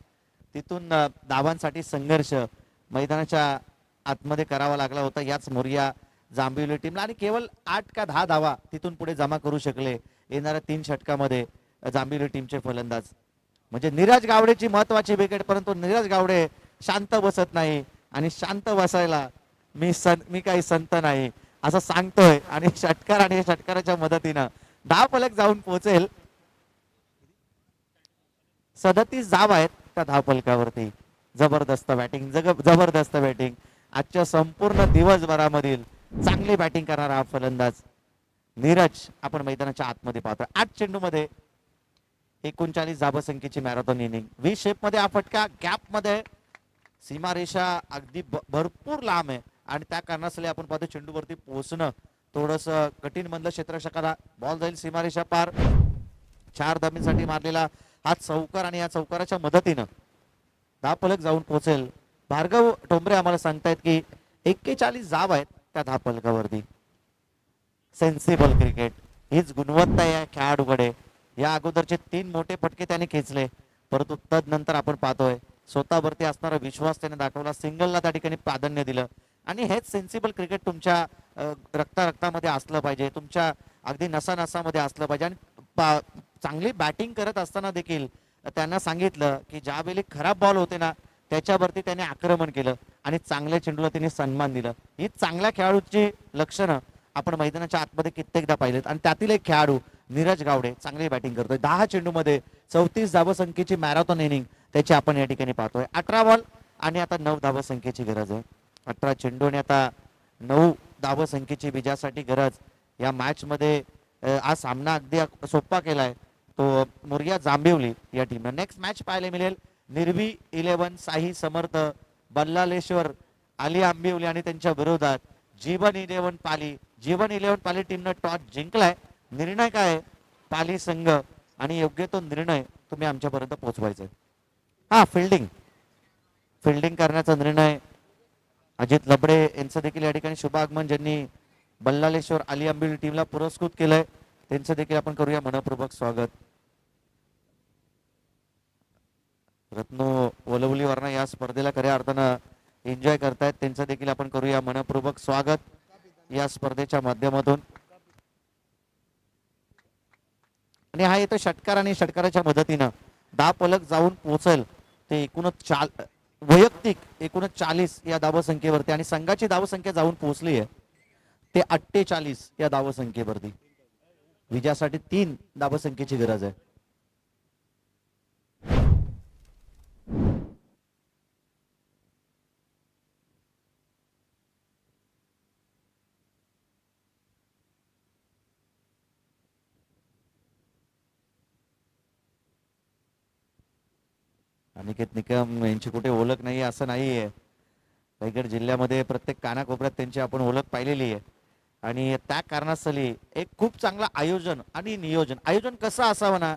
तिथून धावांसाठी संघर्ष मैदानाच्या आतमध्ये करावा लागला होता याच मोरिया जांभिवली टीमला. आणि केवळ 8 का 10 धावा तिथून पुढे जमा करू शकले येणाऱ्या 3 षटकामध्ये जांभिवली टीमचे फलंदाज. म्हणजे नीरज गावडेची महत्वाची विकेट, परंतु नीरज गावडे शांत बसत नाही. आणि शांत बसायला मी काही संत नाही असं सांगतोय. आणि षटकाराच्या मदतीनं धावफलक जाऊन पोहोचेल. 37 धाव आहेत त्या धावफलकावरती. जबरदस्त बॅटिंग, जबरदस्त बॅटिंग. आजच्या संपूर्ण दिवसभरामधील चांगली बॅटिंग करणारा हा फलंदाज नीरज आपण मैदानाच्या आतमध्ये पाहतोय. 8 चेंडूमध्ये 39 धावसंख्येची मॅरेथॉन इनिंग. व्ही शेप मध्ये हा फटका, गॅप मध्ये. सीमारेषा अगदी भरपूर लांब आहे आणि त्या कारणासाठी आपण पाहतो चेंडूवरती पोहोचणं थोडस कठीण बनलं क्षेत्ररक्षकाला. बॉल जाईल सीमारेषा पार. 4 धावांसाठी मारलेला हा चौकार आणि या चौकाराच्या मदतीनं धावफलक जाऊन पोहोचेल. भार्गव टोंबरे आम्हाला सांगतायत की 41 धाव आहेत त्या धावफलकावरती. सेन्सिबल क्रिकेट हीच गुणवत्ता या खेळाडूकडे. या अगोदरचे 3 मोठे फटके त्याने खेचले, परंतु तदनंतर आपण पाहतोय स्वतःवरती असणारा विश्वास त्याने दाखवला. सिंगलला त्या ठिकाणी प्राधान्य दिलं. आणि हेच सेन्सिबल क्रिकेट तुमच्या रक्तामध्ये असलं पाहिजे, तुमच्या अगदी नसानसामध्ये असलं पाहिजे. आणि चांगली बॅटिंग करत असताना देखील त्यांना सांगितलं की ज्यावेळी खराब बॉल होते ना, त्याच्यावरती त्याने आक्रमण केलं आणि चांगल्या चेंडूला त्यांनी सन्मान दिलं. ही चांगल्या खेळाडूची लक्षणं आपण मैदानाच्या आतमध्ये कित्येकदा पाहिलेत. आणि त्यातील एक खेळाडू नीरज गावडे चांगली बॅटिंग करतोय. 10 चेंडूमध्ये 34 धावसंख्येची मॅरेथॉन इनिंग त्याची आपण या ठिकाणी पाहतोय. 18 बॉल आणि आता 9 धावसंख्येची गरज आहे. 18 चेंडू आणि आता 9 धावसंख्येची विजयासाठी गरज. या मॅच मध्ये हा सामना अगदी सोपा केलाय तो मोरिया जांभिवली या टीमनं. नेक्स्ट मॅच पाहायला मिळेल निर्वी 11 साई समर्थ बल्लालेश्वर आली आंबिवली आणि त्यांच्या विरोधात जीवन 11 पाली. जीवन 11 पाली टीमनं टॉस जिंकलाय. निर्णय काय पाली संघ आणि योग्य तो निर्णय तुम्ही आमच्यापर्यंत पोहोचवायचा. हा फिल्डिंग करण्याचा निर्णय अजित लबडे यांचं देखील या ठिकाणी शुभ आगमन. ज्यांनी बल्लालेश्वर आली आंबिवली टीमला पुरस्कृत केलंय त्यांचं देखील आपण करूया मनपूर्वक स्वागत. रत्नो वलवलीवरनं या स्पर्धेला खऱ्या अर्थानं एन्जॉय करतायत, त्यांचं देखील आपण करूया मनपूर्वक स्वागत या स्पर्धेच्या माध्यमातून. आणि हा येतो षटकार आणि षटकाराच्या मदतीनं धावफलक जाऊन पोहोचेल ते 39 वैयक्तिक 39 या धावसंख्येवरती. आणि संघाची धावसंख्या जाऊन पोहोचली आहे ते 48 या धावसंख्येवरती. विजयासाठी 3 धावसंख्येची गरज आहे. अनिकेत निकम यांची कुठे ओळख नाही असं नाहीये. रायगड जिल्ह्यामध्ये प्रत्येक कानाकोपऱ्यात त्यांची आपण ओळख पाहिलेली आहे. आणि त्या कारणास्तली एक खूप चांगलं आयोजन आणि आयोजन कसं असावं ना,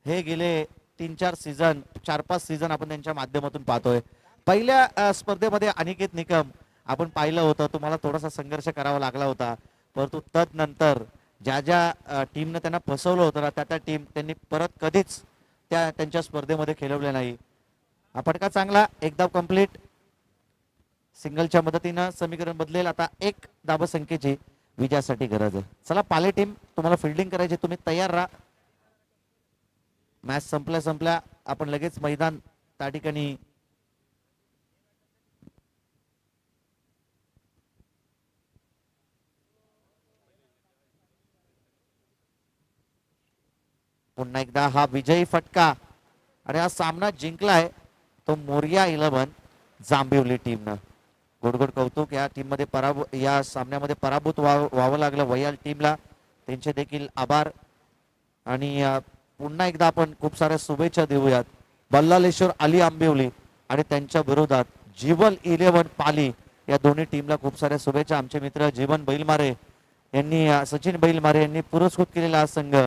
हे गेले 3-4 सीझन 4-5 सीझन आपण त्यांच्या माध्यमातून पाहतोय. पहिल्या स्पर्धेमध्ये अनिकेत निकम आपण पाहिलं होतं, तुम्हाला थोडासा संघर्ष करावा लागला होता, परंतु तदनंतर ज्या टीमनं त्यांना फसवलं होतं ना, त्या टीम त्यांनी परत कधीच त्यांच्या स्पर्धेमध्ये खेळवले नाही. हा फटका चांगला, एकदा कंप्लीट. सिंगलच्या मदतीनं समीकरण बदलेल. आता एक धाबसंख्येची विजयासाठी गरज आहे. चला पाले टीम, तुम्हाला फिल्डिंग करायची, तुम्ही तयार राहा. मॅच संपल्या आपण लगेच मैदान त्या ठिकाणी पुन्हा एकदा हा विजयी फटका आणि हा सामना जिंकलाय तो मोरिया 11 जांभिवली टीमनं. गोडगोड कौतुक. या टीम मध्ये या सामन्यामध्ये पराभूत व्हावं लागलं वयाल टीमला, त्यांचे देखील आभार. आणि पुन्हा एकदा आपण खूप साऱ्या शुभेच्छा देऊयात बल्लालेश्वर अली आंबिवली आणि त्यांच्या विरोधात जीवन 11 पाली या दोन्ही टीमला खूप साऱ्या शुभेच्छा. आमचे मित्र जीवन बैलमारे यांनी सचिन बैलमारे यांनी पुरस्कृत केलेला हा संघ